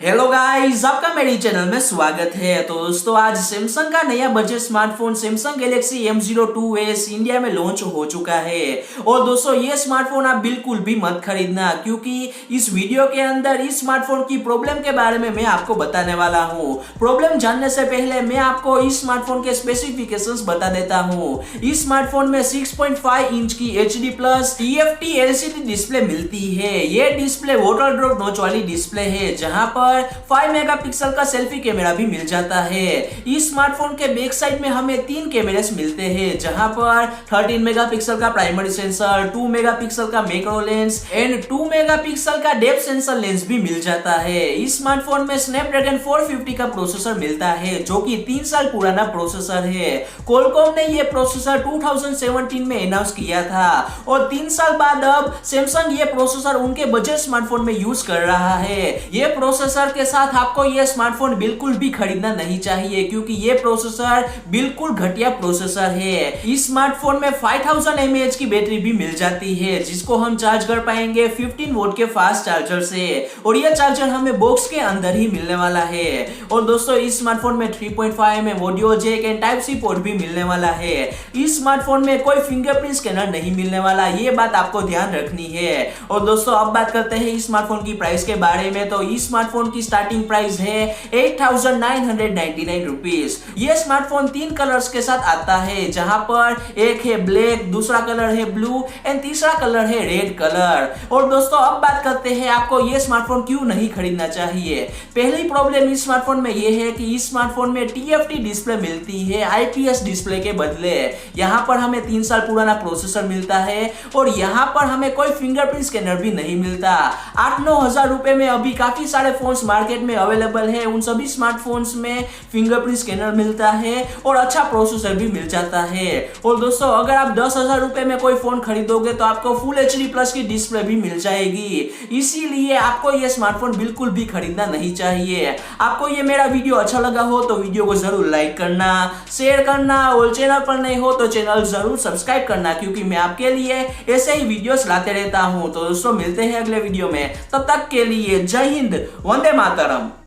Hello guys, आपका मेरे channel में स्वागत है। तो दोस्तों, आज सैमसंग का नया budget smartphone Samsung Galaxy M02s India में लॉन्च हो चुका है। और दोस्तों, ये स्मार्टफोन आप बिल्कुल भी मत खरीदना, क्योंकि इस वीडियो के अंदर इस स्मार्टफोन की प्रॉब्लम के बारे में मैं आपको बताने वाला हूँ। प्रॉब्लम जानने से पहले मैं आपको इस स्मार्टफोन के स्पेसिफिकेशंस बता देता हूँ। इस स्मार्टफोन में 6.5 इंच की HD plus TFT LCD display मिलती है। ये डिस्प्ले वाटर ड्रॉप नॉच वाली डिस्प्ले है, जहां पर 5 मेगापिक्सल का सेल्फी कैमरा भी मिल जाता है। इस स्मार्टफोन के बैक साइड में हमें 3 कैमरे मिलते हैं, जहां पर 13 मेगापिक्सल का प्राइमरी सेंसर, 2 मेगापिक्सल का मैक्रो लेंस एंड 2 मेगापिक्सल का डेप्थ सेंसर लेंस भी मिल जाता है। इस स्मार्टफोन में स्नैपड्रैगन 450 का प्रोसेसर मिलता है, जो कि 3 साल पुराना प्रोसेसर है। क्वालकॉम ने यह प्रोसेसर 2017 में अनाउंस किया था और 3 साल बाद अब सैमसंग ये प्रोसेसर उनके बजट स्मार्टफोन में यूज कर रहा है। ये प्रोसेसर के साथ आपको यह स्मार्टफोन बिल्कुल भी खरीदना नहीं चाहिए, क्योंकि यह प्रोसेसर बिल्कुल घटिया प्रोसेसर है। इस स्मार्टफोन में 5000 mAh की बैटरी भी मिल जाती है, जिसको हम चार्ज कर पाएंगे 15 वोल्ट के फास्ट चार्जर से, और यह चार्जर हमें बॉक्स के अंदर ही मिलने वाला है। और दोस्तों, इस स्मार्टफोन में 3.5mm audio jack and type C port भी मिलने वाला है। इस स्मार्टफोन में कोई फिंगरप्रिंट स्कैनर नहीं मिलने वाला, ये बात आपको ध्यान रखनी है। और दोस्तों, अब बात करते हैं इस स्मार्टफोन की प्राइस के बारे में। तो इस स्मार्टफोन की स्टार्टिंग प्राइस है 8,999 रुपीज। ये स्मार्टफोन 3 कलर्स के साथ आता है, जहां पर एक है ब्लैक, दूसरा कलर है ब्लू एंड तीसरा कलर है रेड कलर। और दोस्तों, अब बात करते हैं आपको ये स्मार्टफोन क्यों नहीं खरीदना चाहिए। पहली प्रॉब्लम इस स्मार्टफोन में यह है कि इस स्मार्टफोन में TFT डिस्प्ले मिलती है IPS डिस्प्ले के बदले। यहाँ पर हमें 3 साल पुराना प्रोसेसर मिलता है और यहाँ पर हमें कोई फिंगरप्रिंट स्कैनर भी नहीं मिलता। 8-9 हजार रुपए में अभी काफी सारे फोन्स मार्केट में अवेलेबल है। उन सभी स्मार्टफोन्स में फिंगरप्रिंट स्कैनर मिलता है और अच्छा प्रोसेसर भी मिल जाता है। और दोस्तों, अगर आप 10,000 रुपए में कोई फोन खरीदोगे तो आपको फुल HD प्लस की डिस्प्ले भी मिल जाएगी। इसीलिए आपको यह स्मार्टफोन बिल्कुल भी खरीदना नहीं चाहिए। आपको ये मेरा वीडियो अच्छा लगा हो तो वीडियो को जरूर लाइक करना, शेयर करना, और चैनल पर नहीं हो तो चैनल जरूर सब्सक्राइब करना, क्योंकि मैं आपके लिए ऐसे ही वीडियोस लाते रहता हूं। तो दोस्तों, मिलते हैं अगले वीडियो में। तब तक के लिए जय हिंद, वंदे मातरम।